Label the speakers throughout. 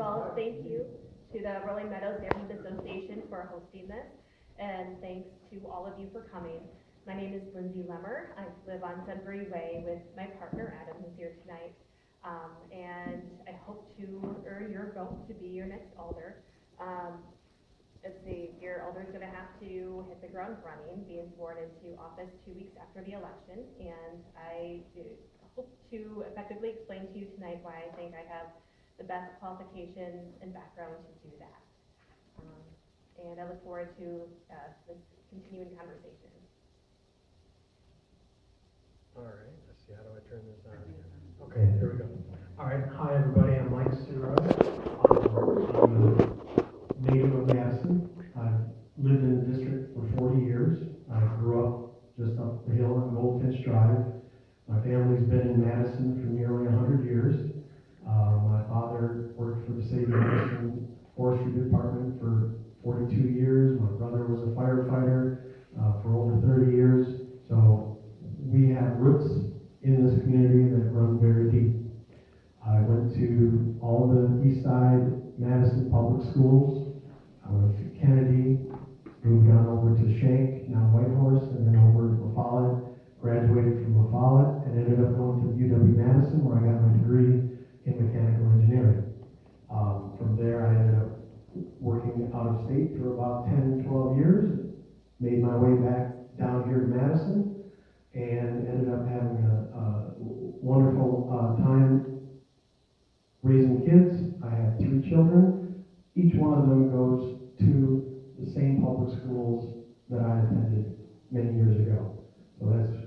Speaker 1: all, thank you to the Rolling Meadows Neighborhood Association for hosting this, and thanks to all of you for coming. My name is Lindsay Lemmer. I live on Sudbury Way with my partner Adam, who's here tonight, and I hope to earn your vote to be your next alder. Let's see, your alder is going to have to hit the ground running, being sworn into office 2 weeks after the election, and I hope to effectively explain to you tonight why I think I have the best qualifications and background to do that. And I look forward to this continuing conversation.
Speaker 2: All right, let's see, how do I turn this on here? Okay, there we go. All right, hi everybody, I'm Mike Sura. I'm a native of Madison. I've lived in the district for 40 years. I grew up just up the hill on Goldfinch Drive. My family's been in Madison for nearly 100 years. My father worked for the city of Madison Forestry Department for 42 years. My brother was a firefighter for over 30 years. So we have roots in this community that run very deep. I went to all the East Side Madison public schools. I went to Kennedy, moved on over to Shank, now Whitehorse, and then over to La Follette. Graduated from La Follette and ended up going to UW-Madison, where I got my degree in mechanical engineering. From there, I ended up working out of state for about 10, 12 years, made my way back down here to Madison, and ended up having a wonderful time raising kids. I have 3 children. Each one of them goes to the same public schools that I attended many years ago. So that's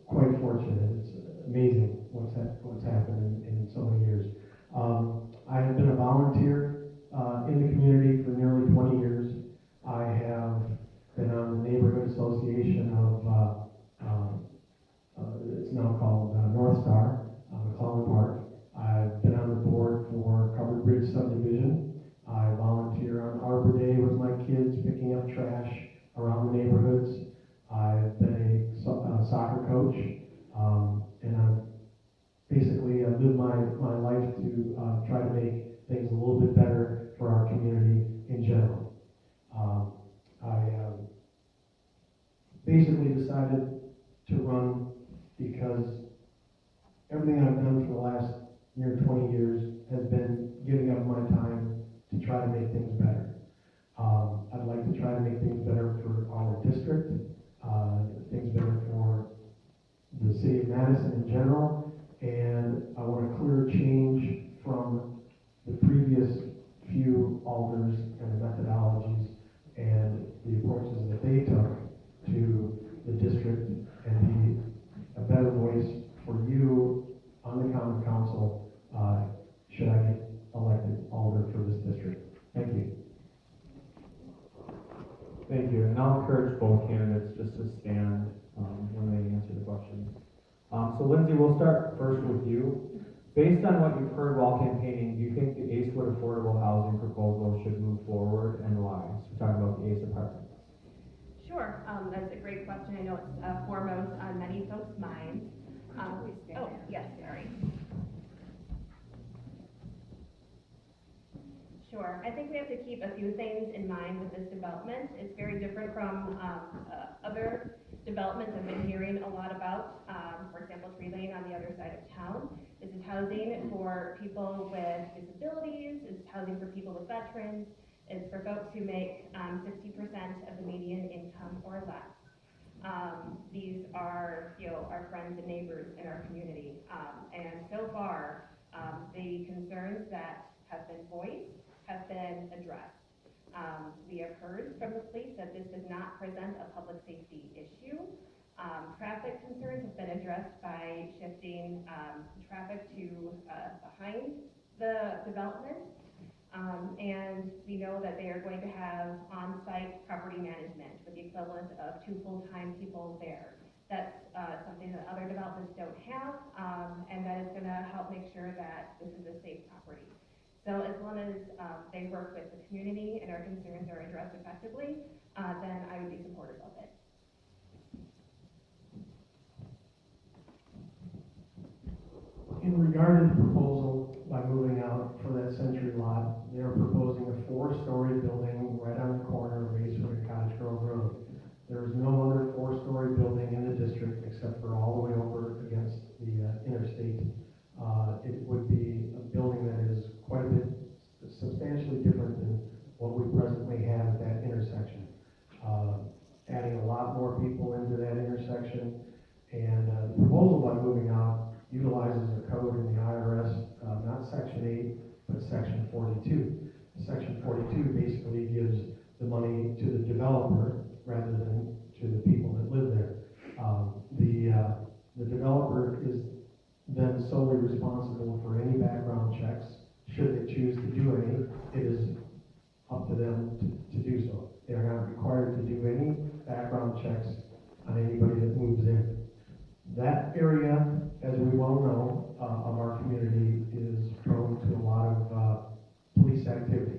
Speaker 2: quite fortunate. It's amazing what's happened in so many years. I have been a volunteer in the community for nearly 20 years. I have been on the neighborhood association of, it's now called North Star, McClellan Park. I've been on the board for Covered Bridge Subdivision. I volunteer on Arbor Day with my kids, picking up trash around the neighborhoods. I've been a soccer coach, and I'm basically live my life to try to make things a little bit better for our community in general. I basically decided to run because everything I've done for the last near 20 years has been giving up my time to try to make things better. I'd like to try to make things better for our district, things better for the city of Madison in general, and I want a clear change from the previous few alders and the methodologies and the approaches that they took to the district, and be a better voice for you on the common council should I get elected alder for this district. Thank you.
Speaker 3: Thank you, and I'll encourage both candidates just to stand when they answer the questions. So Lindsay, we'll start first with you. Based on what you've heard while campaigning, do you think the Acewood affordable housing proposal should move forward, and why? So we're talking about the Ace apartments.
Speaker 1: Sure, that's a great question. I know it's foremost on many folks' minds. Oh, yes, sorry. Sure, I think we have to keep a few things in mind with this development. It's very different from other developments I've been hearing a lot about. For example, Tree Lane on the other side of town. This is housing for people with disabilities. It's housing for people with veterans. It's for folks who make 60% of the median income or less. These are, our friends and neighbors in our community. And so far, the concerns that have been voiced have been addressed. We have heard from the police that this does not present a public safety issue. Traffic concerns have been addressed by shifting traffic to behind the development. And we know that they are going to have on-site property management with the equivalent of 2 full-time people there. That's something that other developments don't have, and that is going to help make sure that this is a safe property. So as long as they work with the community and our concerns are addressed effectively, then I would be supportive of it.
Speaker 2: In regard to the proposal by by moving out for that Century lot. They're proposing a 4-story building right on the corner of Macewood and Cottage Grove Road. There is no other 4-story building in the district except for all the way over against the interstate. It would be a building that is quite a bit substantially different than what we presently have at that intersection. Adding a lot more people into that intersection, and the proposal by moving out utilizes a code in the IRS, not Section 8, but Section 42. Section 42 basically gives the money to the developer rather than to the people that live there. The developer is then solely responsible for any background checks. Should they choose to do any, it is up to them to do so. They are not required to do any background checks on anybody that moves in. That area, as we well know, of our community is prone to a lot of police activity.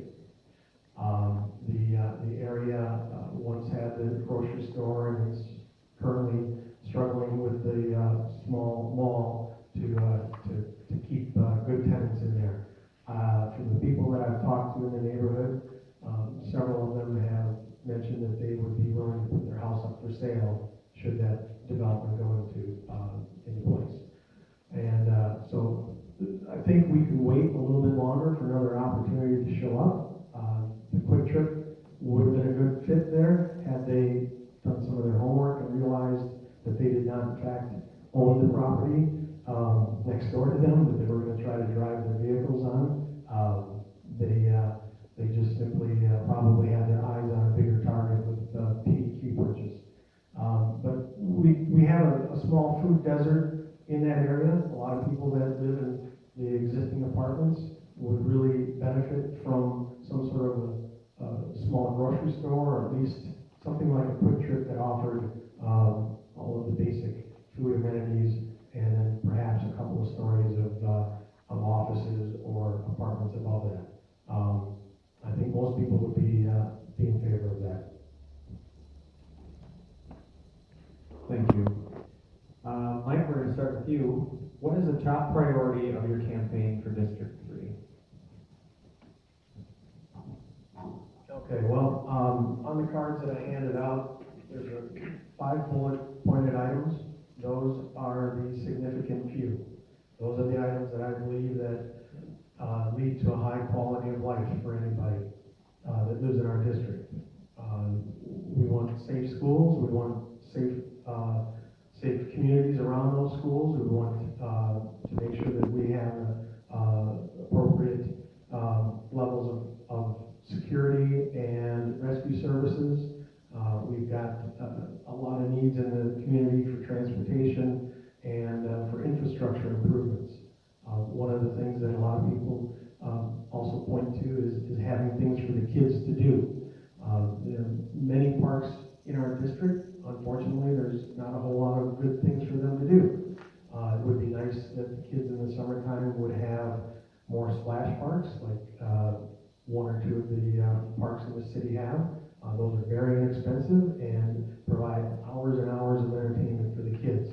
Speaker 2: The area once had the grocery store and is currently struggling with the small mall to keep good tenants in there. From the people that I've talked to in the neighborhood, several of them have mentioned that they would be willing to put their house up for sale should that development go into place. And so I think we can wait a little bit longer for another opportunity to show up. The Quick Trip would have been a good fit there had they done some of their homework and realized that they did not in fact own the property next door to them that they were going to try to drive their vehicles on. They just simply probably had their eyes on a bigger target with PDQ purchase. But we have a small food desert in that area. A lot of people that live in the existing apartments would really benefit from some sort of a small grocery store, or at least something like a Quick Trip that offered all of the basic food amenities, and then perhaps a couple of stories of offices or apartments above that. I think most people would be in favor of that.
Speaker 3: Thank you. Mike, we're going to start with you. What is the top priority of your campaign for District 3?
Speaker 2: Okay, well, on the cards that I handed out, there's 5 bullet pointed items. Those are the significant few. Those are the items that I believe that lead to a high quality of life for anybody that lives in our district. We want safe schools. We want safe communities around those schools. We want to make sure that we have appropriate levels of security and rescue services. We've got a lot of needs in the community for transportation and for infrastructure improvements. One of the things that a lot of people also point to is having things for the kids to do. There are many parks in our district. Unfortunately, there's not a whole lot of good things for them to do. It would be nice that the kids in the summertime would have more splash parks, like 1 or 2 of the parks in the city have. Those are very inexpensive and provide hours and hours of entertainment for the kids.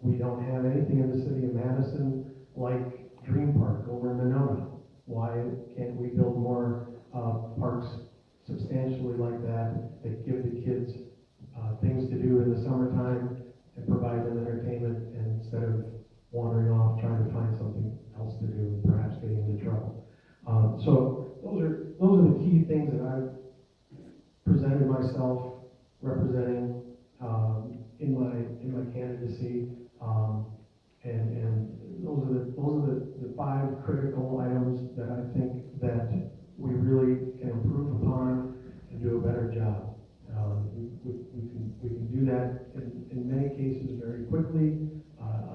Speaker 2: We don't have anything in the city of Madison like Dream Park over in Monona. Why can't we build more parks substantially like that give the kids things to do in the summertime and provide them entertainment, and instead of wandering off trying to find something else to do and perhaps getting into trouble. So those are the key things that I've presented myself representing in my candidacy, and those are the 5 critical items that I think that we really can improve upon and do a better job. We can do that in many cases very quickly.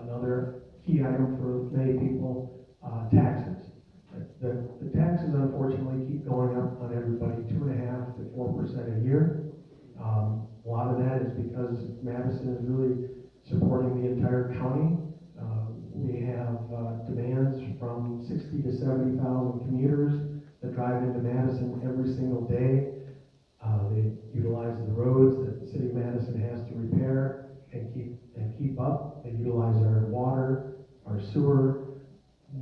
Speaker 2: Another key item for many people, taxes. The taxes unfortunately keep going up on everybody 2.5% to 4% a year. A lot of that is because Madison is really supporting the entire county. We have demands from 60 to 70,000 commuters that drive into Madison every single day. They utilize the roads that the city of Madison has to repair and keep up. They utilize our water, our sewer.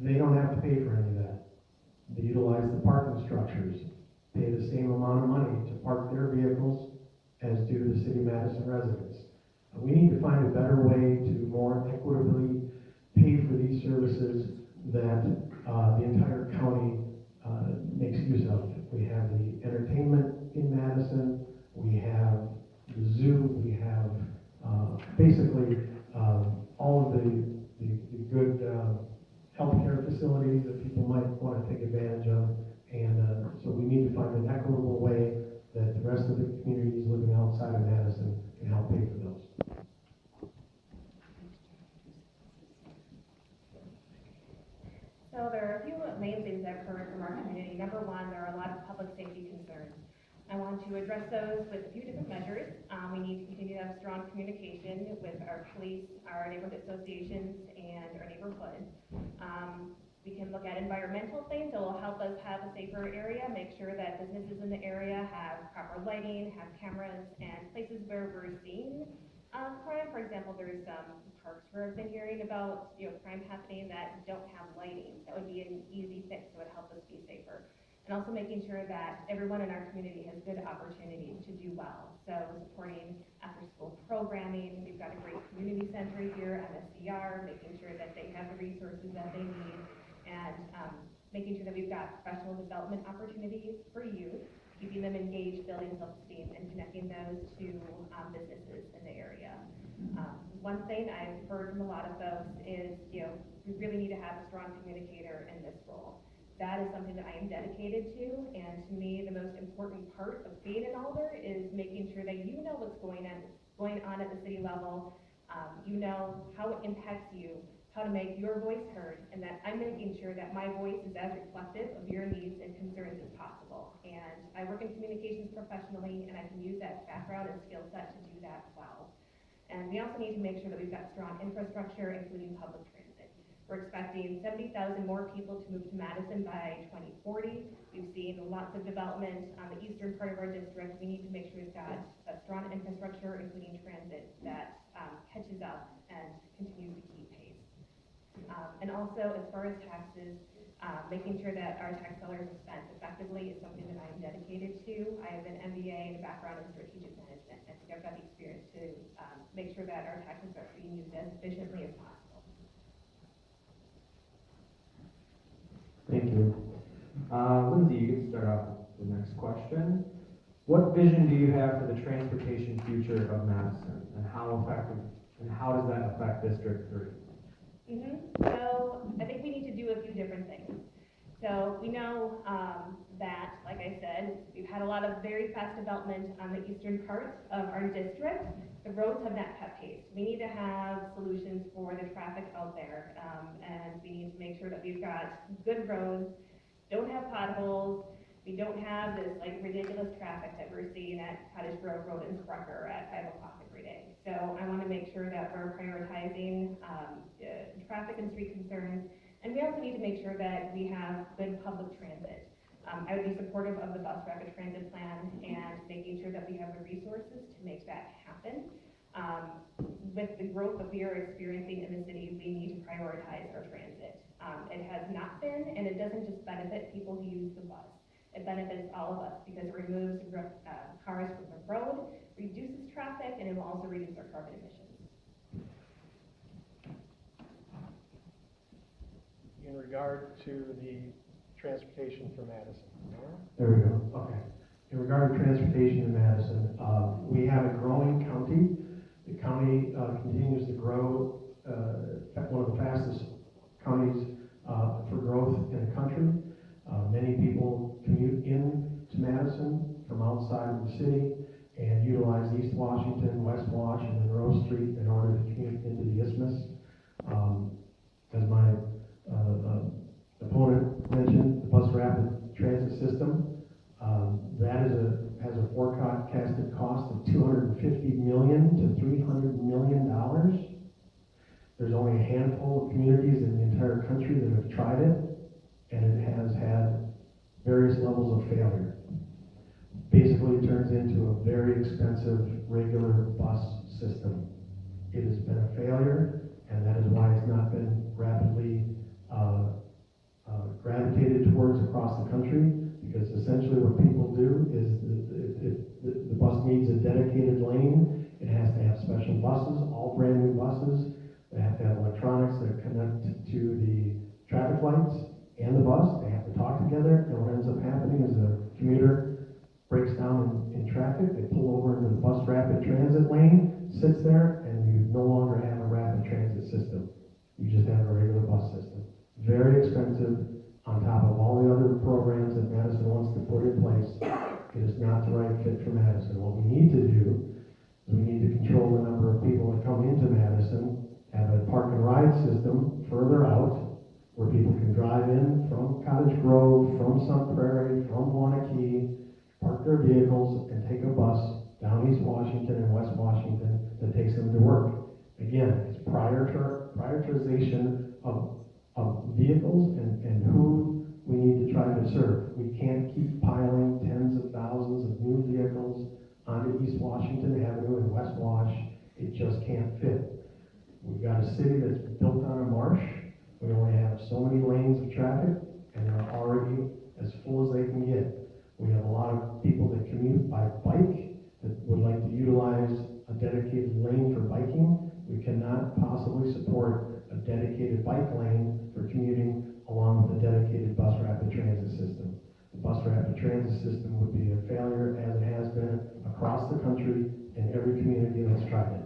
Speaker 2: They don't have to pay manufacturers pay the same amount of money to park their vehicles as do the city of Madison residents. We need to find a better way to more equitably pay for these services that the entire county makes use of. We have the entertainment in Madison, we have the zoo, we have basically all of the good healthcare facilities that people might want to take advantage of. And so we need to find an equitable way that the rest of the communities living outside of Madison can help pay for those.
Speaker 1: So there are a few main things I've heard from our community. Number one, there are a lot of public safety concerns. I want to address those with a few different measures. We need to continue to have strong communication with our police, our neighborhood associations, and our neighborhood. We can look at environmental things that will help us have a safer area, make sure that businesses in the area have proper lighting, have cameras, and places where we're seeing crime. For example, there's some parks where I've been hearing about crime happening that don't have lighting. That would be an easy fix that would help us be safer. And also making sure that everyone in our community has good opportunities to do well. So supporting after-school programming. We've got a great community center here, MSCR, making sure that they have the resources that they need, and making sure that we've got professional development opportunities for youth, keeping them engaged, building self-esteem, and connecting those to businesses in the area. One thing I've heard from a lot of folks is, we really need to have a strong communicator in this role. That is something that I am dedicated to, and to me, the most important part of being an alder is making sure that you know what's going on at the city level. You know how it impacts you, how to make your voice heard, and that I'm making sure that my voice is as reflective of your needs and concerns as possible. And I work in communications professionally, and I can use that background and skill set to do that well. And we also need to make sure that we've got strong infrastructure, including public transit. We're expecting 70,000 more people to move to Madison by 2040. We've seen lots of development on the eastern part of our district. We need to make sure we've got a strong infrastructure, including transit, that catches up and continues to keep pace. And also, as far as taxes, making sure that our tax dollars are spent effectively is something that I am dedicated to. I have an MBA and a background in strategic management. I think I've got the experience to make sure that our taxes are being used as efficiently as possible.
Speaker 3: Thank you. Lindsay, you can start off with the next question. What vision do you have for the transportation future of Madison, and how does that affect District 3?
Speaker 1: So I think we need to do a few different things. So we know that, like I said, we've had a lot of very fast development on the eastern part of our district. The roads have not kept pace. We need to have solutions for the traffic out there, and we need to make sure that we've got good roads, don't have potholes, we don't have this ridiculous traffic that we're seeing at Cottage Grove Road and Sprecher at 5 o'clock every day. So I want to make sure that we're prioritizing traffic and street concerns, and we also need to make sure that we have good public transit. I would be supportive of the bus rapid transit plan and making sure that we have the resources to make that happen. With the growth that we are experiencing in the city, we need to prioritize our transit. It has not been, and it doesn't just benefit people who use the bus. It benefits all of us because it removes cars from the road, reduces traffic, and it will also reduce our carbon emissions.
Speaker 4: In regard to the transportation for Madison.
Speaker 2: There we go. Okay. In regard to transportation in Madison, we have a growing county. The county continues to grow, one of the fastest counties for growth in the country. Many people commute in to Madison from outside of the city and utilize East Washington, West Washington, and Rose Street in order to commute into the Isthmus. As my opponent mentioned, the bus rapid transit system, that has a forecasted cost of $250 million to $300 million. There's only a handful of communities in the entire country that have tried it, and it has had various levels of failure. Basically, it turns into a very expensive regular bus system. It has been a failure, and that is why it's not been rapidly gravitated towards across the country, because essentially what people do is if the bus needs a dedicated lane, it has to have special buses, all brand new buses. They have to have electronics that connect to the traffic lights and the bus. They have to talk together, and what ends up happening is the commuter breaks down in traffic. They pull over into the bus rapid transit lane, sits there, and you no longer have a rapid transit system. You just have a regular bus system. Very expensive, on top of all the other programs that Madison wants to put in place. It is not the right fit for Madison. What we need to do is we need to control the number of people that come into Madison, have a park and ride system further out, where people can drive in from Cottage Grove, from Sun Prairie, from Wanakee, park their vehicles, and take a bus down East Washington and West Washington that takes them to work. Again, it's prioritization of vehicles and who we need to try to serve. We can't keep piling tens of thousands of new vehicles onto East Washington Avenue and West Wash. It just can't fit. We've got a city that's built on a marsh. We only have so many lanes of traffic, and they're already as full as they can get. We have a lot of people that commute by bike that would like to utilize a dedicated lane for biking. We cannot possibly support a dedicated bike lane for commuting along with a dedicated bus rapid transit system. The bus rapid transit system would be a failure, as it has been across the country in every community that's tried it.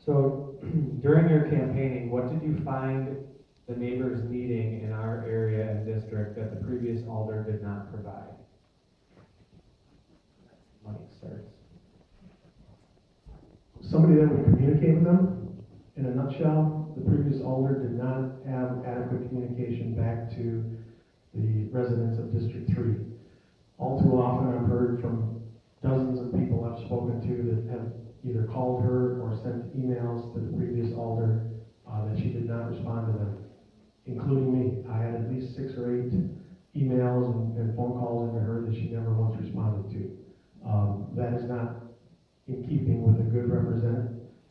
Speaker 3: So during your campaigning, what did you find the neighbors needing in our area and district that the previous alder did not provide? Money starts.
Speaker 2: Somebody that would communicate with them. In a nutshell, the previous alder did not have adequate communication back to the residents of District 3. All too often, I've heard from dozens of people I've spoken to that have either called her or sent emails to the previous alder that she did not respond to them, including me. I had at least 6 or 8 emails and phone calls into her that she never once responded to. That is not in keeping with a good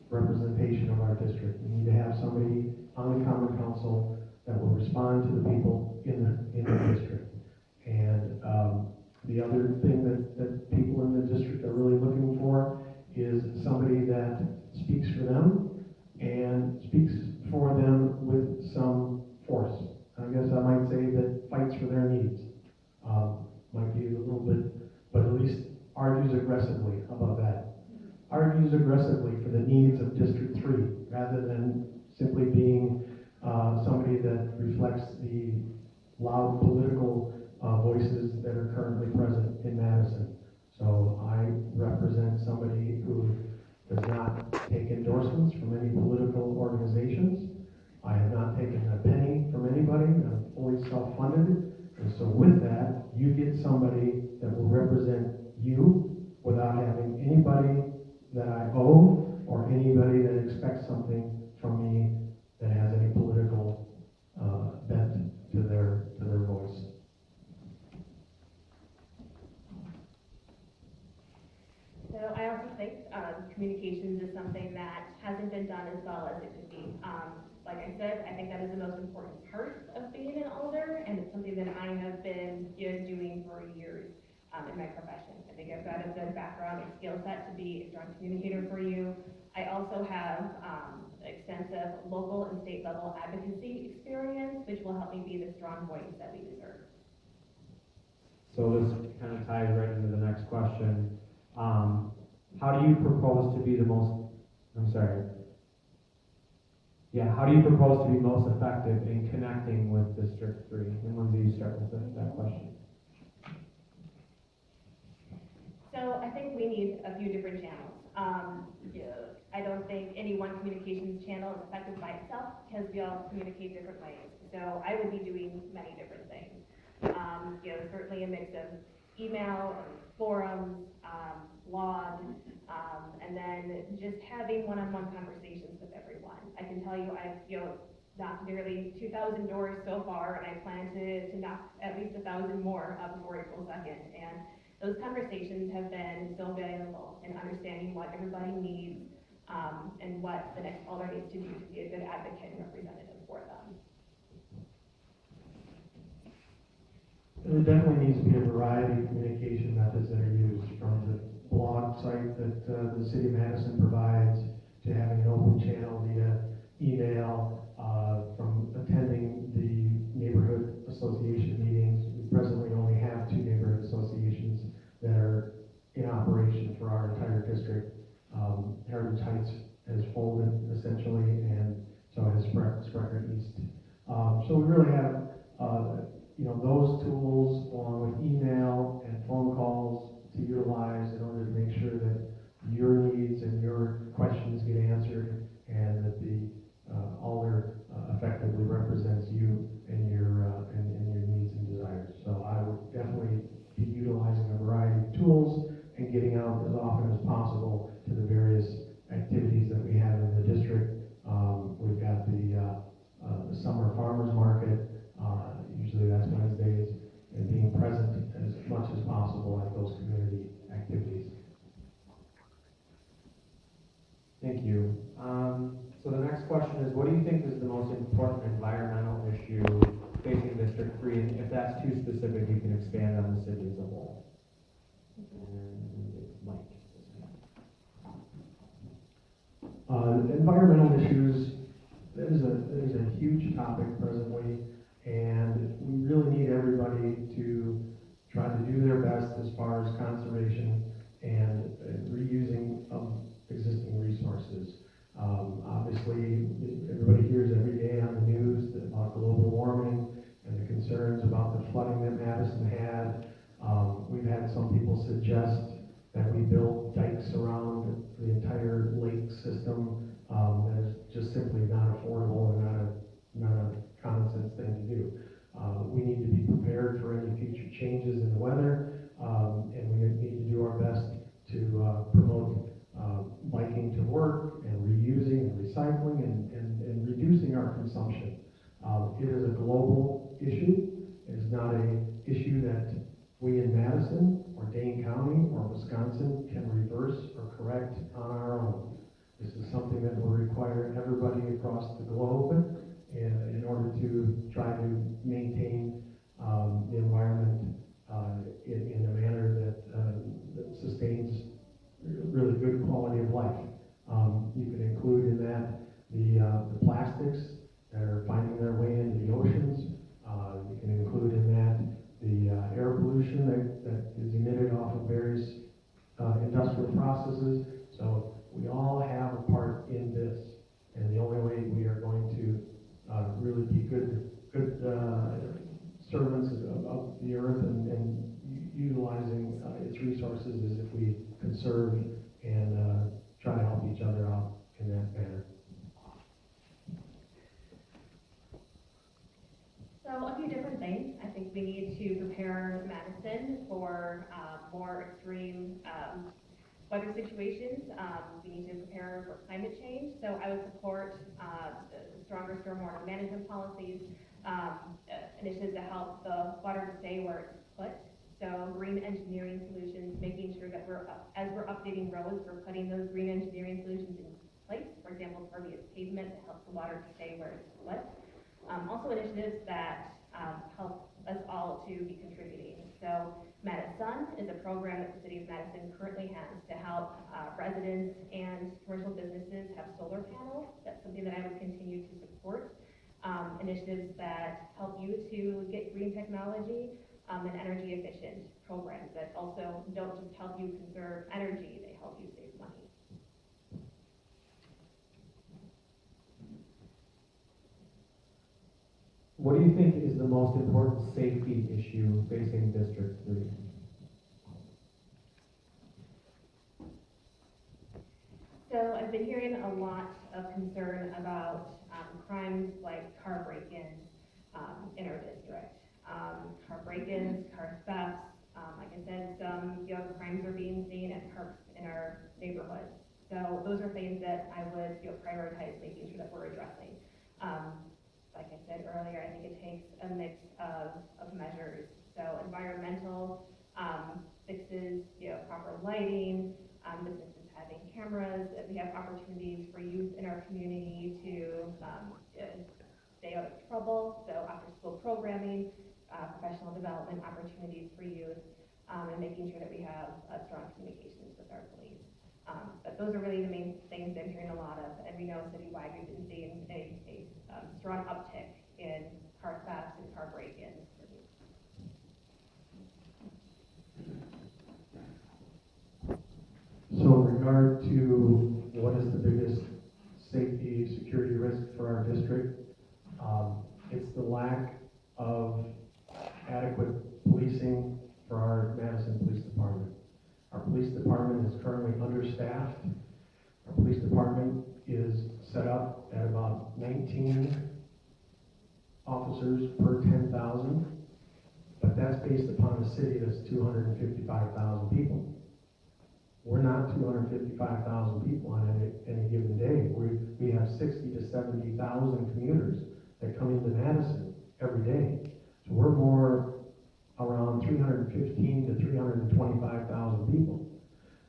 Speaker 2: representation of our district. We need to have somebody on the Common Council that will respond to the people in the district. And the other thing that people in the district are really looking for is somebody that speaks for them and speaks for them with some force. I guess I might say that fights for their needs. Might be a little bit, but at least argues aggressively about that. Argues aggressively for the needs of District 3, rather than simply being somebody that reflects the loud political voices that are currently present in Madison. So I represent somebody who does not take endorsements from any political organizations. I have not taken a penny from anybody. I'm fully self-funded. And so with that, you get somebody that will represent you without having anybody that I owe or anybody that expects something from me that has any political bent to their voice.
Speaker 1: So I also think communications is something that hasn't been done as well as it could be. Like I said, I think that is the most important part of being an alder, and it's something that I have been doing for years in my profession. I think I've got a good background and skill set to be a strong communicator for you. I also have extensive local and state level advocacy experience, which will help me be the strong voice that we deserve.
Speaker 3: So this kind of ties right into the next question. How do you propose to be the most, how do you propose to be most effective in connecting with District 3? And when do you start with that question?
Speaker 1: So I think we need a few different channels. I don't think any one communications channel is effective by itself because we all communicate different ways. So I would be doing many different things. Certainly a mix of email, forums, blog, and then just having one-on-one conversations with everyone. I can tell you I've knocked nearly 2,000 doors so far, and I plan to knock at least 1,000 more before April 2nd. And those conversations have been so valuable in understanding what everybody needs and what the next alder needs to do to be a good advocate and representative for them.
Speaker 2: There definitely needs to be a variety of communication methods that are used, from the blog site that the city of Madison provides, to having an open channel via email, from attending the neighborhood association meetings. We presently only have 2 neighborhood associations that are in operation for our entire district. Heritage Heights has folded essentially, and so has Sprecher East. So we really have those tools, along with email and phone calls, to utilize in order to make sure that your needs and your questions get answered, and that the Alder effectively represents you and your needs and desires. So I would definitely be utilizing a variety of tools and getting out as often as possible to the various activities that we have in the district. We've got the summer farmers market. Usually that's Wednesdays, and being present as much as possible at those community activities.
Speaker 3: Thank you. So the next question is, what do you think is the most important environmental issue facing District 3? And if that's too specific, you can expand on the city as a whole. And it's Mike.
Speaker 2: Environmental issues, that is a huge topic presently, and we really need everybody to try to do their best as far as conservation and reusing of existing resources. Obviously, everybody hears every day on the news about global warming and the concerns about the flooding that Madison had. We've had some people suggest that we build dikes around the entire lake system. That is just simply not affordable and not a common sense thing to do. We need to be prepared for any future changes in the weather, and we need to do our best to promote biking to work, and reusing and recycling, and reducing our consumption. It is a global issue. It is not an issue that we in Madison or Dane County or Wisconsin can reverse or correct on our own. This is something that will require everybody across the globe in order to try to maintain the environment in a manner that sustains really good quality of life. You can include in that the plastics that are finding their way into the oceans. You can include in that the air pollution that is emitted off of various industrial processes. So we all have a part in this, and the only way we are going to really be good servants of the earth and utilizing its resources is if we conserve and try to help each other out in that manner.
Speaker 1: So a few different things. I think we need to prepare Madison for more extreme weather situations. We need to prepare for climate change. So I would support stronger stormwater management policies, initiatives to help the water stay where it's put. So green engineering solutions, making sure that as we're updating roads, we're putting those green engineering solutions in place. For example, pervious pavement to help the water stay where it's put. Also initiatives that help us all to be contributing. So Madison is a program that the City of Madison currently has to help residents and commercial businesses have solar panels. That's something that I would continue to support. Initiatives that help you to get green technology and energy efficient programs that also don't just help you conserve energy, they help you save money.
Speaker 3: What do you think is the most important safety issue facing District 3?
Speaker 1: So I've been hearing a lot of concern about crimes like car break-ins in our district. Car break-ins, car thefts, like I said, some crimes are being seen at parks in our neighborhoods. So those are things that I would prioritize making sure that we're addressing. Like I said earlier, I think it takes a mix of measures. So environmental fixes, proper lighting, businesses having cameras. We have opportunities for youth in our community to stay out of trouble. So after school programming, professional development opportunities for youth, and making sure that we have strong communications with our police. But those are really the main things I'm hearing a lot of, and we know citywide we've been seeing a strong uptick in car thefts and car break-ins.
Speaker 2: So in regard to what is the biggest safety, security risk for our district, it's the lack of adequate policing for our Madison Police Department. Our police department is currently understaffed. Our police department is set up at about 19 officers per 10,000, but that's based upon a city that's 255,000 people. We're not 255,000 people on any given day. We have 60 to 70,000 commuters that come into Madison every day. So we're more around 315 to 325,000 people.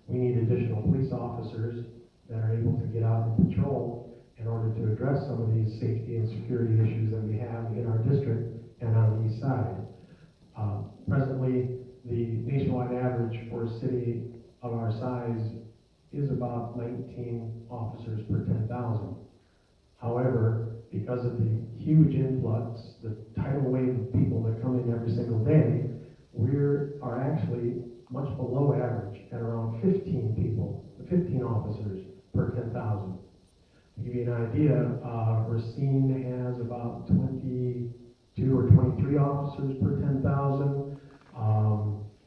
Speaker 2: We need additional police officers that are able to get out and patrol in order to address some of these safety and security issues that we have in our district and on the east side. Presently, the nationwide average for a city of our size is about 19 officers per 10,000. However, because of the huge influx, the tidal wave of people that come in every single day, we are actually much below average at around 15 officers per 10,000. To give you an idea, Racine has about 22 or 23 officers per 10,000.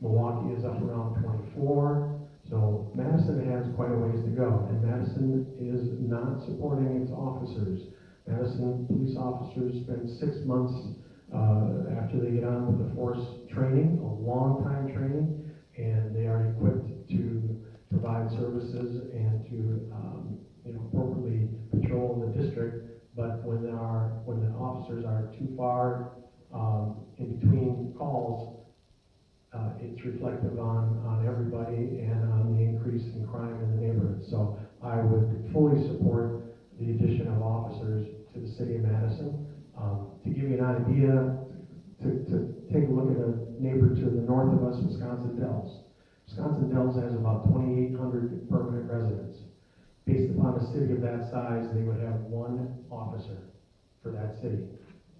Speaker 2: Milwaukee is up around 24. So Madison has quite a ways to go, and Madison is not supporting its officers. Madison police officers spend 6 months after they get on with the force training, a long time training, and they are equipped to provide services and to appropriately patrol the district. But when the officers are too far in between calls, it's reflective on everybody and on the increase in crime in the neighborhood. So I would fully support the addition of officers to the city of Madison. To give you an idea, to take a look at a neighbor to the north of us, Wisconsin Dells. Wisconsin Dells has about 2,800 permanent residents. Based upon a city of that size, they would have one officer for that city.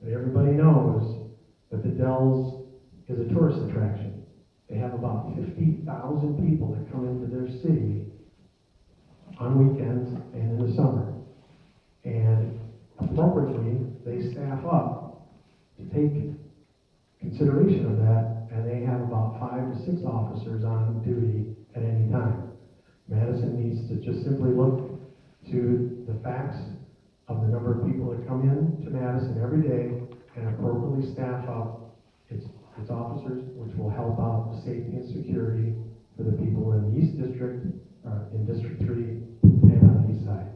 Speaker 2: But everybody knows that the Dells is a tourist attraction. They have about 50,000 people that come into their city on weekends and in the summer. And appropriately, they staff up to take consideration of that, and they have about 5 to 6 officers on duty at any time. Madison needs to just simply look to the facts of the number of people that come in to Madison every day and appropriately staff up its officers, which will help out the safety and security for the people in the East District, in District 3, and on the East Side.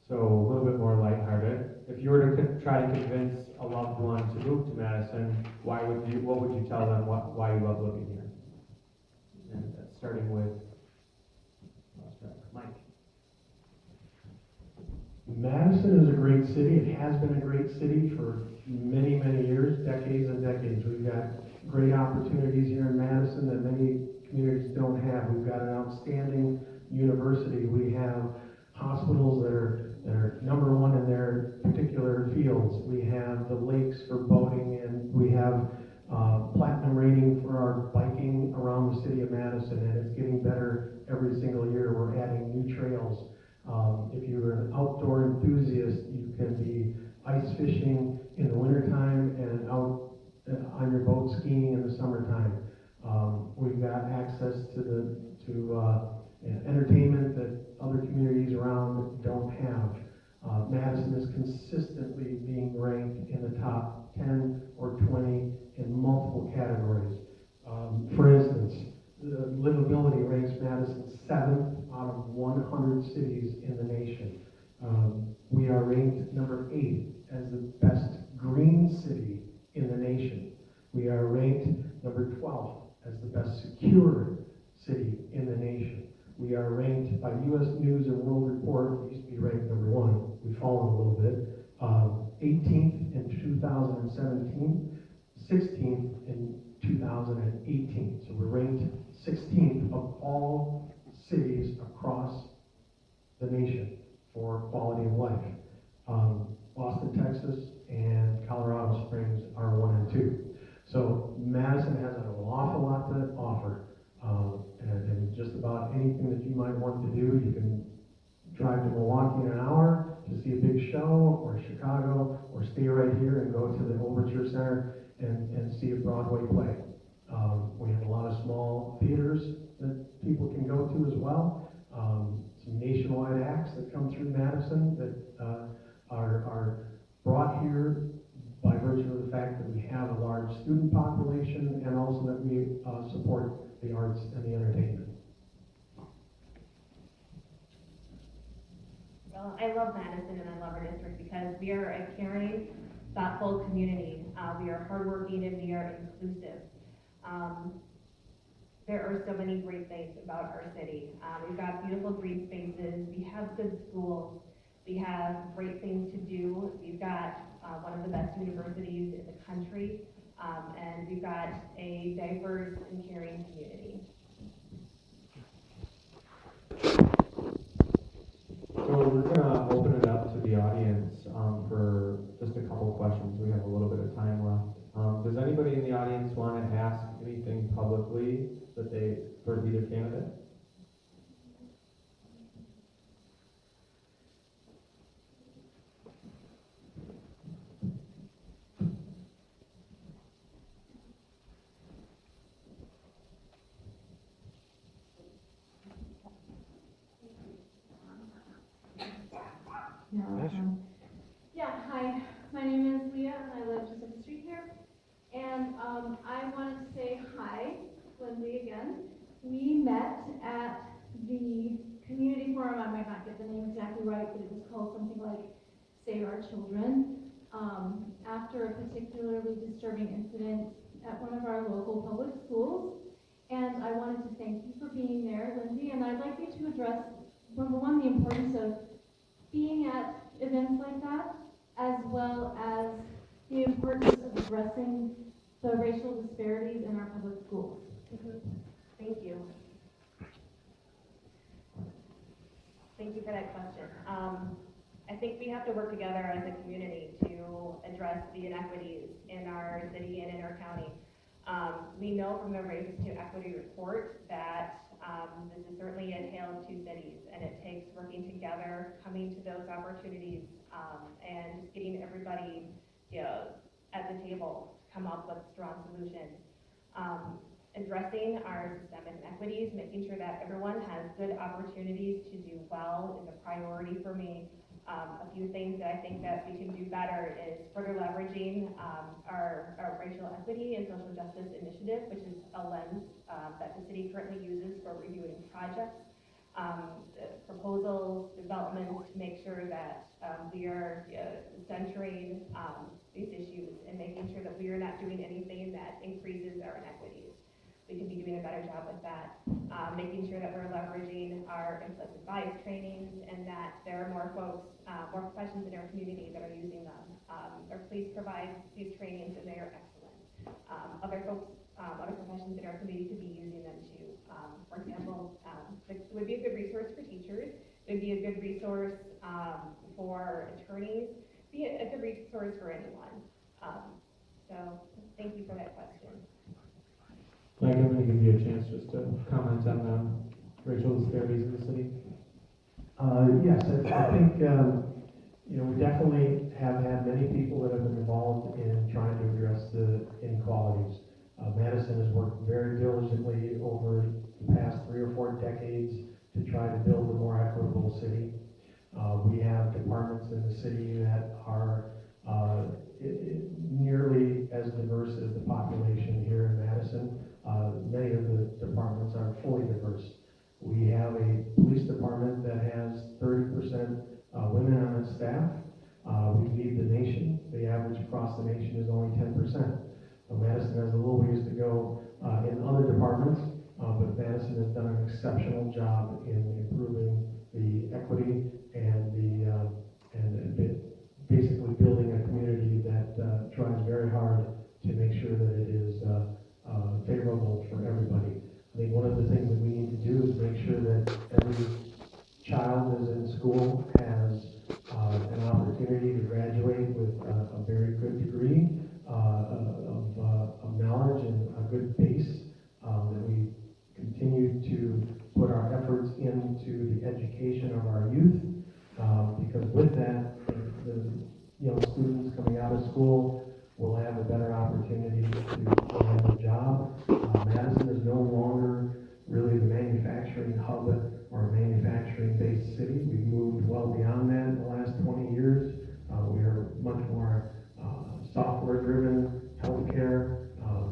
Speaker 3: So a little bit more lighthearted. If you were to try to convince a loved one to move to Madison, what would you tell them why you love living here? And starting with Mike.
Speaker 2: Madison is a great city. It has been a great city for many, many years, decades and decades. We've got great opportunities here in Madison that many communities don't have. We've got an outstanding university. We have hospitals that are number one in their particular fields. We have the lakes for boating, and we have platinum rating for our biking around the city of Madison, and it's getting better every single year. We're adding new trails. If you're an outdoor enthusiast, you can be ice fishing in the wintertime and out on your boat skiing in the summertime. We've got access to entertainment that other communities around don't have. Madison is consistently being ranked in the top 10 or 20 in multiple categories. For instance, the livability ranks Madison 7th out of 100 cities in the nation. We are ranked number 8 as the best green city in the nation. We are ranked number 12 as the best secure city in the nation. We are ranked by U.S. News and World Report. We used to be ranked number 1. We've fallen a little bit. 18th in 2017, 16th in 2018. So we're ranked 16th of all cities across the nation for quality of life. Austin, Texas, and Colorado Springs are 1 and 2. So Madison has an awful lot to offer. And just about anything that you might want to do, you can drive to Milwaukee in an hour to see a big show, or Chicago, or stay right here and go to the Overture Center and see a Broadway play. We have a lot of small theaters that people can go to as well. Some nationwide acts that come through Madison that are brought here by virtue of the fact that we have a large student population, and also that we support the arts and the entertainment.
Speaker 1: Well, I love Madison and I love our district because we are a caring, thoughtful community. We are hardworking and we are inclusive. There are so many great things about our city. We've got beautiful green spaces, we have good schools, we have great things to do. We've got one of the best universities in the country, and we've got a diverse and caring community.
Speaker 3: So we're gonna open it up to the audience for just a couple questions. We have a little bit of time left. Does anybody in the audience want to ask anything publicly that they, for either candidate?
Speaker 5: Hi, my name is Leah, and I live just up the street here. And I wanted to say hi, Lindsay again. We met at the community forum. I might not get the name exactly right, but it was called something like Save Our Children, after a particularly disturbing incident at one of our local public schools. And I wanted to thank you for being there, Lindsay, and I'd like you to address, number one, the importance of being at events like that, as well as the importance of addressing the racial disparities in our public schools.
Speaker 1: Thank you. Thank you for that question. I think we have to work together as a community to address the inequities in our city and in our county. We know from the Race to Equity report that this is certainly a tale of two cities, and it takes working together, coming to those opportunities, and just getting everybody, at the table to come up with strong solutions. Addressing our systemic inequities, making sure that everyone has good opportunities to do well is a priority for me. A few things that I think that we can do better is further leveraging our racial equity and social justice initiative, which is a lens that the city currently uses for reviewing projects, proposals, developments, to make sure that we are centering these issues and making sure that we are not doing anything that increases our inequities. We can be doing a better job with that, making sure that we're leveraging our implicit bias trainings and that there are more folks, more professions in our community that are using them. Our police provide these trainings and they are excellent. Other folks, other professions in our community could be using them too. For example, it would be a good resource for teachers. It would be a good resource for attorneys. Be a good resource for anyone. So thank you for that question.
Speaker 3: Mike, I'm going to give you a chance just to comment on the racial disparities in the city.
Speaker 2: Yes, I think we definitely have had many people that have been involved in trying to address the inequalities. Madison has worked very diligently over the past 3 or 4 decades to try to build a more equitable city. We have departments in the city that are nearly as diverse as the population here in Madison. Many of the departments are fully diverse. We have a police department that has 30% women on its staff. We lead the nation. The average across the nation is only 10%. Madison has a little ways to go in other departments, but Madison has done an exceptional job in improving the equity and basically building a community continue to put our efforts into the education of our youth, because with that, the young students coming out of school will have a better opportunity to land a job. Madison is no longer really the manufacturing hub or a manufacturing-based city. We've moved well beyond that in the last 20 years. We are much more software-driven, healthcare.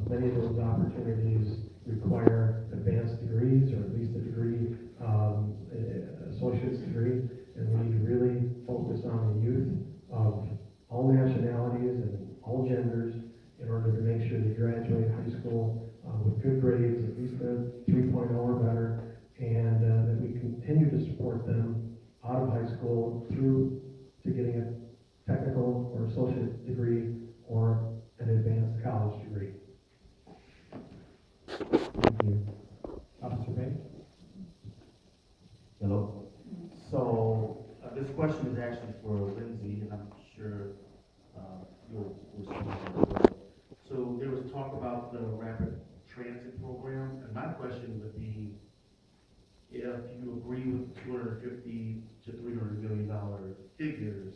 Speaker 2: Many of those opportunities require advanced degrees, or at least a degree, associate's degree, and we need to really focus on the youth of all nationalities and all genders in order to make sure they graduate high school with good grades, at least a 3.0 or better, and that we continue to support them out of high school through to getting a technical or associate degree or an advanced college degree.
Speaker 3: Thank you. Officer Bay?
Speaker 6: Hello. So, this question is actually for Lindsay, and I'm sure you'll respond as well. So, there was talk about the rapid transit program, and my question would be, if you agree with $250 to $300 million figures,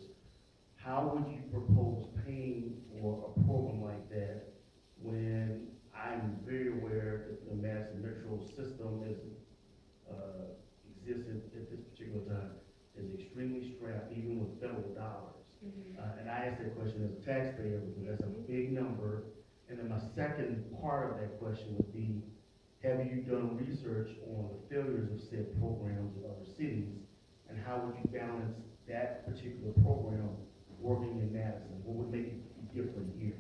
Speaker 6: how would you propose paying for a program like that when I'm very aware that the Madison Metro system exists at this particular time is extremely strapped, even with federal dollars. And I ask that question as a taxpayer because that's a big number. And then my second part of that question would be, have you done research on the failures of said programs in other cities, and how would you balance that particular program working in Madison? What would make it different here?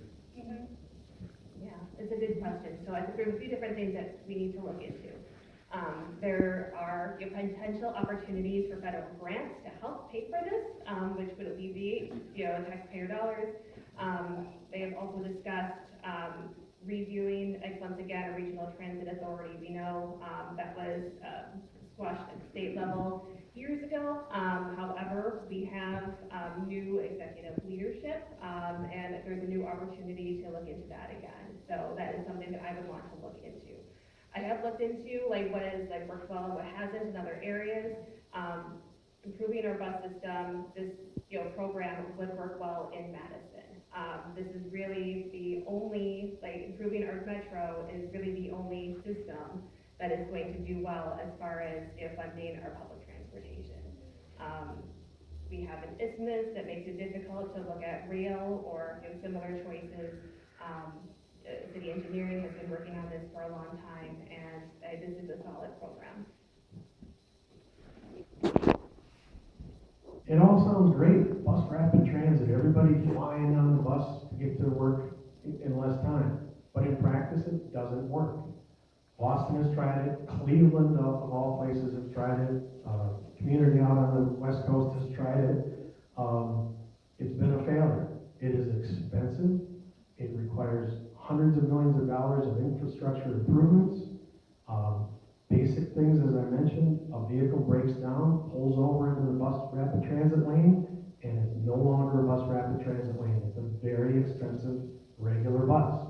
Speaker 1: Yeah, it's a good question. So I think there's a few different things that we need to look into. There are potential opportunities for federal grants to help pay for this, which would alleviate, taxpayer dollars. They have also discussed reviewing, once again, a regional transit authority. We know that was squashed at state level years ago. However, we have new executive leadership, and there's a new opportunity to look into that again. So that is something that I would want to look into. I have looked into what worked well and what hasn't in other areas. Improving our bus system, this program would work well in Madison. This is really the only, improving our metro is really the only system that is going to do well as far as funding our public transportation. We have an isthmus that makes it difficult to look at rail or similar choices. City engineering has been working on this for a long time, and this is a solid program.
Speaker 2: It all sounds great, bus rapid transit, everybody flying on the bus to get to work in less time. But in practice, it doesn't work. Boston has tried it, Cleveland of all places have tried it, community out on the West Coast has tried it. It's been a failure. It is expensive. It requires hundreds of millions of dollars of infrastructure improvements. Basic things, as I mentioned, a vehicle breaks down, pulls over into the bus rapid transit lane, and it's no longer a bus rapid transit lane. It's a very expensive regular bus.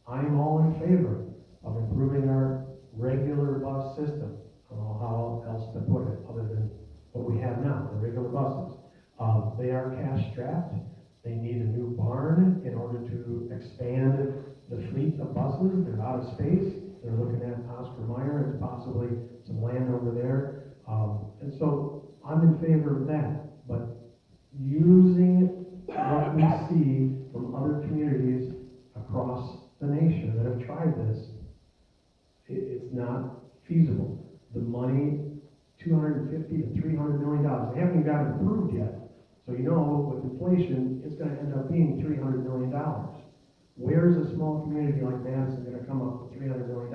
Speaker 2: I'm all in favor of improving our regular bus system. I don't know how else to put it other than what we have now, the regular buses. They are cash strapped. They need a new barn in order to expand the fleet of buses. They're out of space. They're looking at Oscar Mayer and possibly some land over there. And so I'm in favor of that. But using what we see from other communities across the nation that have tried this, it's not feasible. The money, $250 to $300 million, they haven't even got it approved yet. So with inflation, it's going to end up being $300 million. Where's a small community like Madison going to come up with $300 million?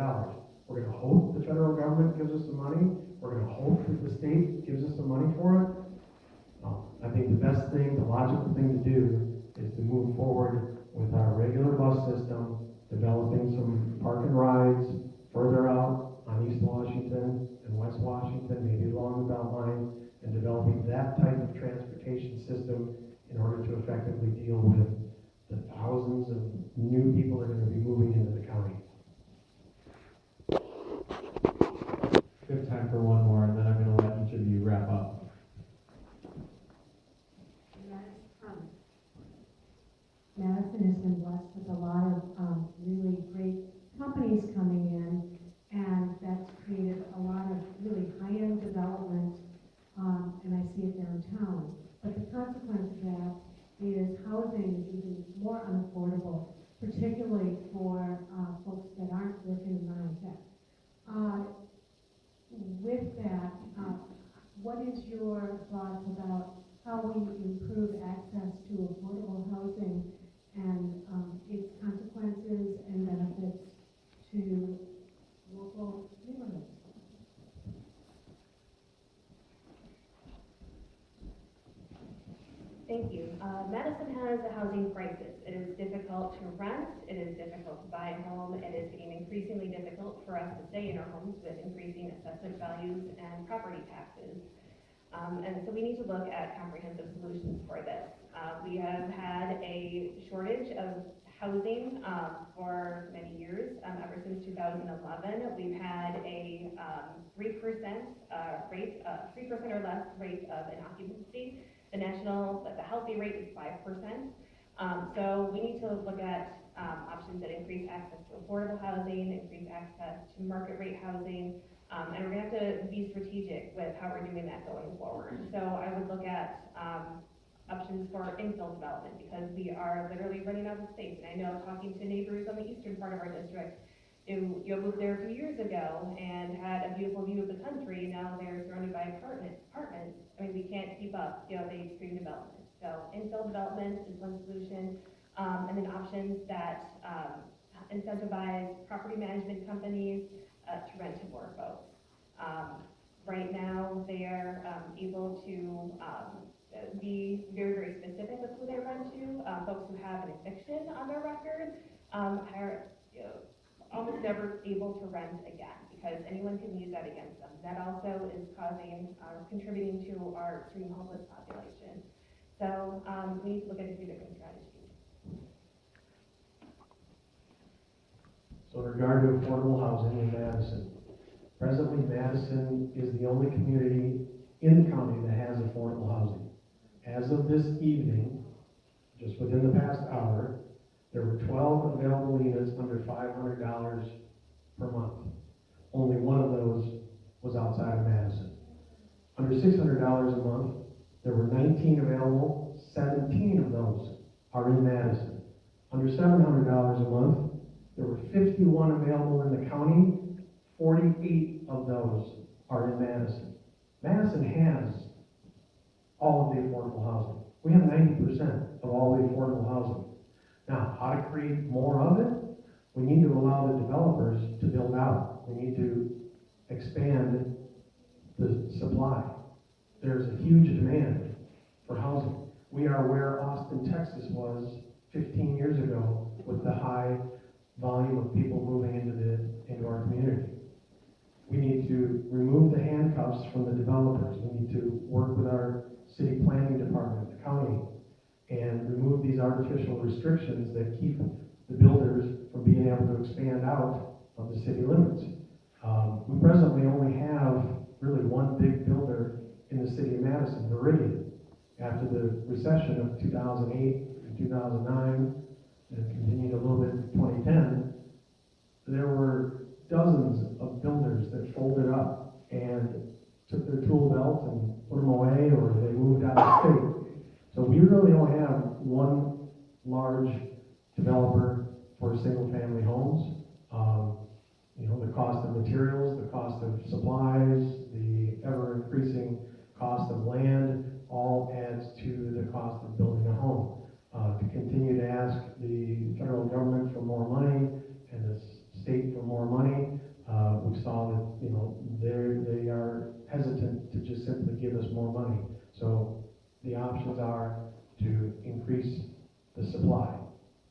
Speaker 2: We're going to hope the federal government gives us some money. We're going to hope that the state gives us some money for it. No, I think the best thing, the logical thing to do is to move forward with our regular bus system, developing some park and rides further out on East Washington and West Washington, maybe along the Beltline, and developing that type of transportation system in order to effectively deal with the thousands of new people that are going to be moving into the county.
Speaker 7: really high-end development, and I see it downtown. But the consequence of that is housing is even more unaffordable, particularly for folks that aren't working in non-tech. With that, what is your thoughts about how we improve access to affordable housing and its consequences and benefits to local neighborhoods?
Speaker 1: Thank you. Madison has a housing crisis. It is difficult to rent. It is difficult to buy a home. It is getting increasingly difficult for us to stay in our homes with increasing assessment values and property taxes. And so we need to look at comprehensive solutions for this. We have had a shortage of housing for many years. Ever since 2011, we've had a 3% rate, 3% or less rate of inoccupancy. The healthy rate is 5%. So we need to look at options that increase access to affordable housing, increase access to market rate housing, and we're gonna have to be strategic with how we're doing that going forward. So I would look at options for infill development, because we are literally running out of space. And I know, talking to neighbors on the eastern part of our district, you moved there a few years ago and had a beautiful view of the country. Now they're surrounded by apartments. I mean, we can't keep up, the extreme development. So infill development is one solution, and then options that incentivize property management companies to rent to more folks. Right now, they are able to be very, very specific with who they rent to. Folks who have an eviction on their record are almost never able to rent again, because anyone can use that against them. That also is contributing to our extreme homeless population. So we need to look at a few different strategies.
Speaker 2: So in regard to affordable housing in Madison, presently Madison is the only community in the county that has affordable housing. As of this evening, just within the past hour, there were 12 available units under $500 per month. Only one of those was outside of Madison. Under $600 a month, there were 19 available, 17 of those are in Madison. Under $700 a month, there were 51 available in the county, 48 of those are in Madison. Madison has all of the affordable housing. We have 90% of all the affordable housing. Now, how to create more of it? We need to allow the developers to build out. We need to expand the supply. There's a huge demand for housing. We are where Austin, Texas was 15 years ago with the high volume of people moving into our community. We need to remove the handcuffs from the developers. We need to work with our city planning department, the county, and remove these artificial restrictions that keep the builders from being able to expand out of the city limits. We presently only have really one big builder in the city of Madison, Meridian. After the recession of 2008 and 2009, and continued a little bit in 2010, there were dozens of builders that folded up and took their tool belt and put them away, or they moved out of state. So we really only have one large developer for single-family homes. The cost of materials, the cost of supplies, the ever-increasing cost of land, all adds to the cost of building a home. To continue to ask the federal government for more money and the state for more money, we saw that they are hesitant to just simply give us more money. So the options are to increase the supply,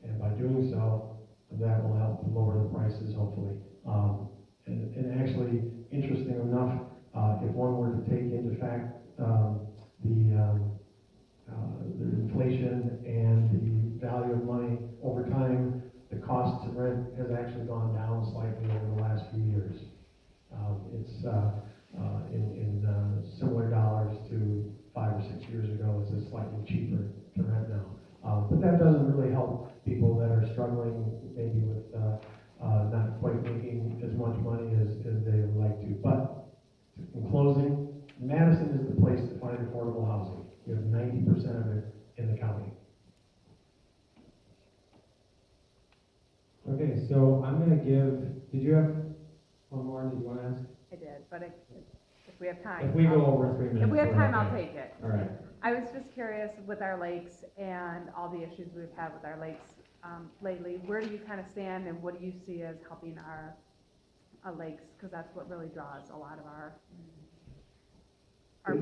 Speaker 2: and by doing so, that will help to lower the prices, hopefully. And actually, interesting enough, if one were to take into fact the inflation and the value of money over time, the cost to rent has actually gone down slightly over the last few years. It's in similar dollars to 5 or 6 years ago. It's slightly cheaper to rent now. But that doesn't really help people that are struggling maybe with not quite making as much money as they would like to. But Madison is the place to find affordable housing. You have 90% of it in the county.
Speaker 3: Okay, so I'm gonna give, did you have one more that you wanna ask?
Speaker 8: I did, but if we have time.
Speaker 3: If we go
Speaker 8: I'll-
Speaker 3: over 3 minutes.
Speaker 8: If we have
Speaker 3: we're
Speaker 8: time, I'll
Speaker 3: okay.
Speaker 8: take it.
Speaker 3: All right.
Speaker 8: I was just curious with our lakes and all the issues we've had with our lakes lately, where do you kind of stand and what do you see as helping our lakes? Because that's what really draws a lot of our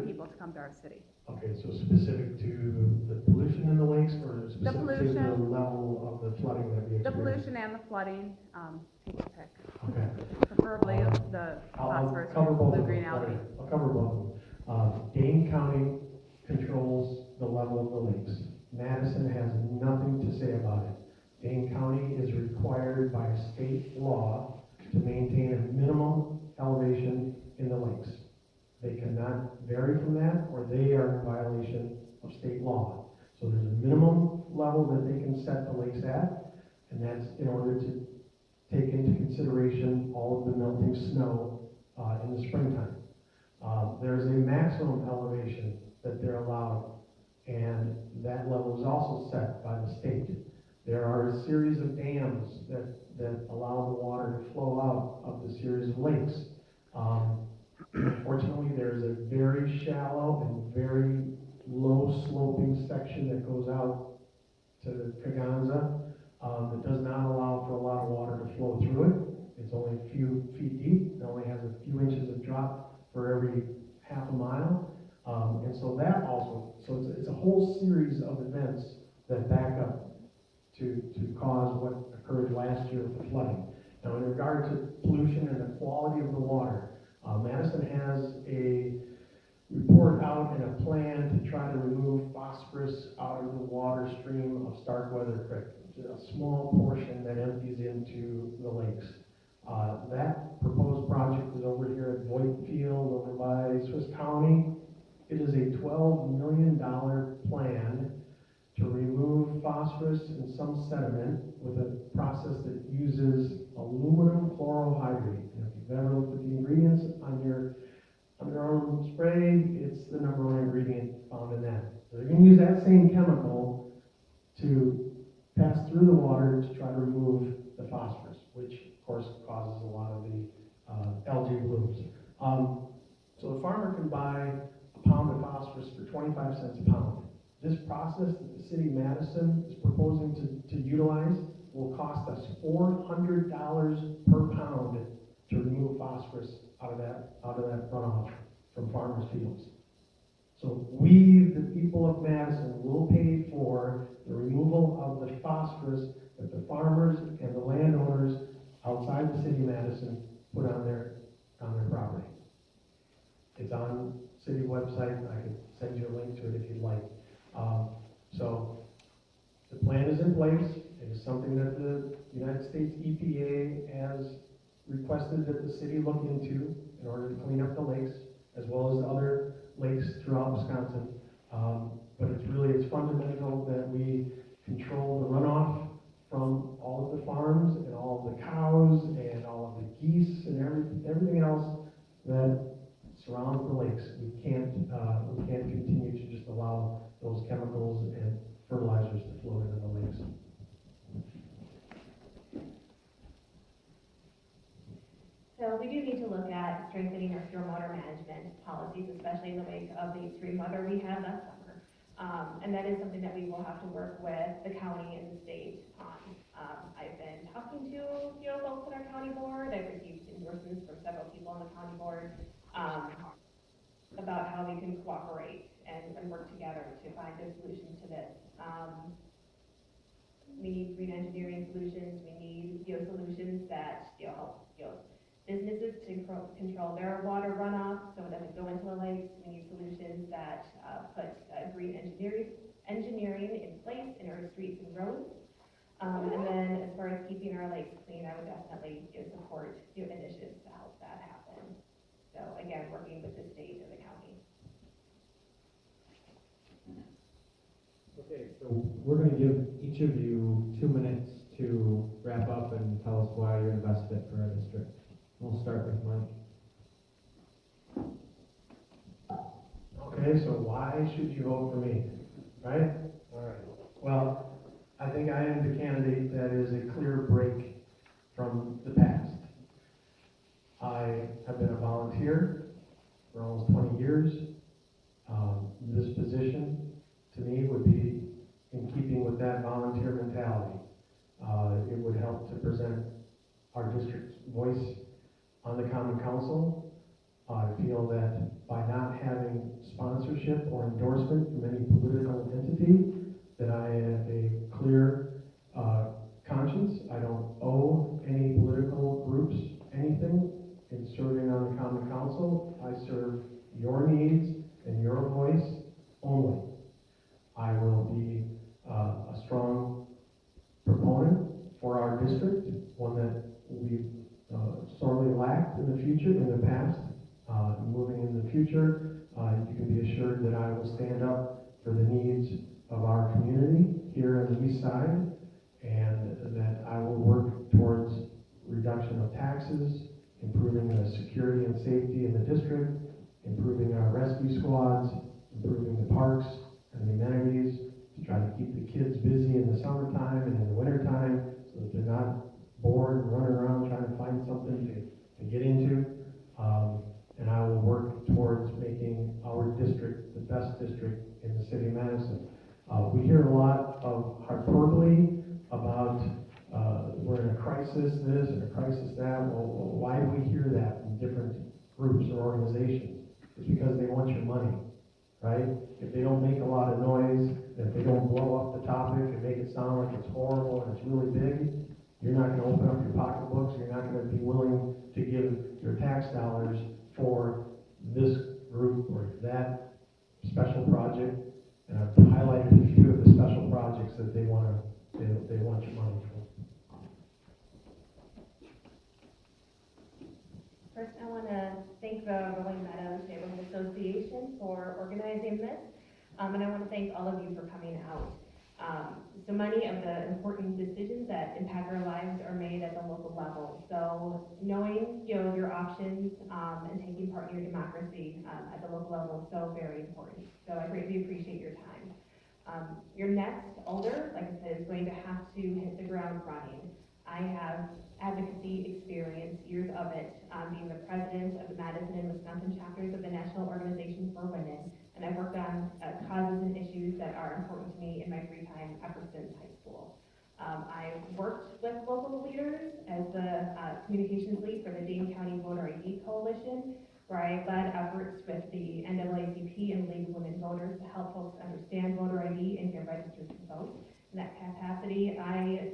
Speaker 8: people to come to our city.
Speaker 2: Okay, so specific to the pollution in the lakes or specific to the
Speaker 8: pollution.
Speaker 2: level of the flooding that we
Speaker 8: The
Speaker 2: experience?
Speaker 8: pollution and the flooding, take your pick.
Speaker 2: Okay.
Speaker 8: Preferably the
Speaker 2: I'll
Speaker 8: phosphorus
Speaker 2: cover
Speaker 8: and
Speaker 2: both of
Speaker 8: blue-green
Speaker 2: them.
Speaker 8: algae.
Speaker 2: I'll cover both of them. Dane County controls the level of the lakes. Madison has nothing to say about it. Dane County is required by state law to maintain a minimum elevation in the lakes. They cannot vary from that, or they are in violation of state law. So there's a minimum level that they can set the lakes at, and that's in order to take into consideration all of the melting snow in the springtime. There's a maximum elevation that they're allowed, and that level is also set by the state. There are a series of dams that allow the water to flow out of the series of lakes. Unfortunately, there's a very shallow and very low sloping section that goes out to Kaganza that does not allow for a lot of water to flow through it. It's only a few feet deep. It only has a few inches of drop for every half a mile. And so that also, so it's a whole series of events that back up to cause what occurred last year with the flooding. Now, in regard to pollution and the quality of the water, Madison has a report out and a plan to try to remove phosphorus out of the water stream of Starkweather Creek. It's a small portion that empties into the lakes. That proposed project is over here at Voigt Field over by Swiss County. It is a $12 million plan to remove phosphorus and some sediment with a process that uses aluminum chlorohydrate. And if you've ever looked at the ingredients on your own spray, it's the #1 ingredient found in that. So they're going to use that same chemical to pass through the water to try to remove the phosphorus, which of course causes a lot of the algae blooms. So the farmer can buy a pound of phosphorus for 25 cents a pound. This process that the city of Madison is proposing to utilize will cost us $400 per pound to remove phosphorus out of that runoff from farmers' fields. So we, the people of Madison, will pay for the removal of the phosphorus that the farmers and the landowners outside the city of Madison put on their property. It's on city website. I can send you a link to it if you'd like. So the plan is in place. It is something that the United States EPA has requested that the city look into in order to clean up the lakes, as well as other lakes throughout Wisconsin. But it's fundamental that we control the runoff from all of the farms and all of the cows and all of the geese and everything else that surrounds the lakes. We can't continue to just allow those chemicals and fertilizers to flow into the lakes.
Speaker 1: So we do need to look at strengthening our stormwater management policies, especially in the wake of the extreme weather we had last summer. And that is something that we will have to work with the county and the state on. I've been talking to, folks on our county board. I've received endorsements from several people on the county board about how we can cooperate and work together to find a solution to this. We need green engineering solutions. We need, solutions that, help, businesses to control their water runoff so it doesn't go into the lakes. We need solutions that put green engineering in place in our streets and roads. And then as far as keeping our lakes clean, I would definitely support initiatives to help that happen. So again, working with the state and the county.
Speaker 3: Okay, so we're going to give each of you 2 minutes to wrap up and tell us why you're the best fit for our district. We'll start with Mike.
Speaker 2: Okay, so why should you vote for me, right? All right. Well, I think I am the candidate that is a clear break from the past. I have been a volunteer for almost 20 years. This position, to me, would be in keeping with that volunteer mentality. It would help to present our district's voice on the Common Council. I feel that by not having sponsorship or endorsement from any political entity, that I have a clear conscience. I don't owe any political groups anything in serving on the Common Council. I serve your needs and your voice only. I will be a strong proponent for our district, one that we've sorely lacked in the future, in the past. Moving in the future, you can be assured that I will stand up for the needs of our community here on the east side, and that I will work towards reduction of taxes, improving the security and safety in the district, improving our rescue squads, improving the parks and the amenities, to try to keep the kids busy in the summertime and in the wintertime, so that they're not bored and running around trying to find something to get into. And I will work towards making our district the best district in the city of Madison. We hear a lot of hyperbole about we're in a crisis this and a crisis that. Well, why do we hear that from different groups or organizations? It's because they want your money, right? If they don't make a lot of noise, if they don't blow up the topic and make it sound like it's horrible and it's really big, you're not going to open up your pocketbooks. You're not going to be willing to give your tax dollars for this group or that special project. And I've highlighted a few of the special projects that they want your money for.
Speaker 1: First, I want to thank the Rolling Meadows Neighborhood Association for organizing this, and I want to thank all of you for coming out. So many of the important decisions that impact our lives are made at the local level. So knowing your options and taking part in your democracy at the local level is so very important. So I greatly appreciate your time. Your next alder, like I said, is going to have to hit the ground running. I have advocacy experience, years of it, being the president of the Madison and Wisconsin chapters of the National Organization for Women, and I've worked on causes and issues that are important to me in my free time ever since high school. I worked with local leaders as the communications lead for the Dane County Voter ID Coalition, where I led efforts with the NAACP and League of Women Voters to help folks understand voter ID and get registered to vote. In that capacity, I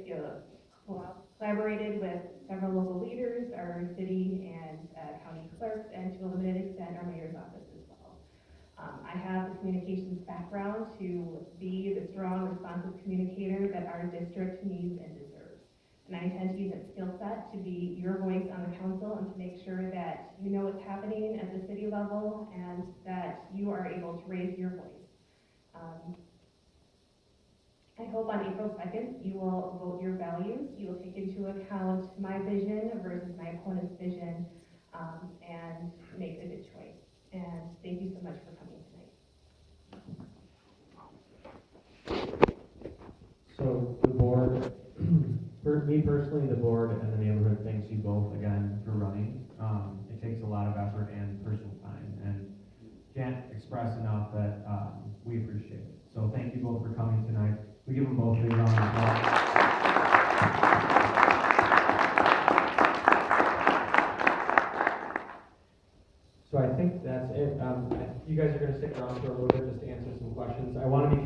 Speaker 1: collaborated with several local leaders, our city and county clerks, and to a limited extent, our mayor's office as well. I have the communications background to be the strong, responsive communicator that our district needs and deserves. And I intend to use that skill set to be your voice on the council and to make sure that you know what's happening at the city level and that you are able to raise your voice. I hope on April 2nd you will vote your values. You will take into account my vision versus my opponent's vision and make a good choice. And thank you so much for coming tonight.
Speaker 3: So the board, for me personally, the board and the neighborhood thanks you both again for running. It takes a lot of effort and personal time, and can't express enough that we appreciate it. So thank you both for coming tonight. We give them both a big round of applause. So I think that's it. You guys are going to stick around for a little bit just to answer some questions. I want to be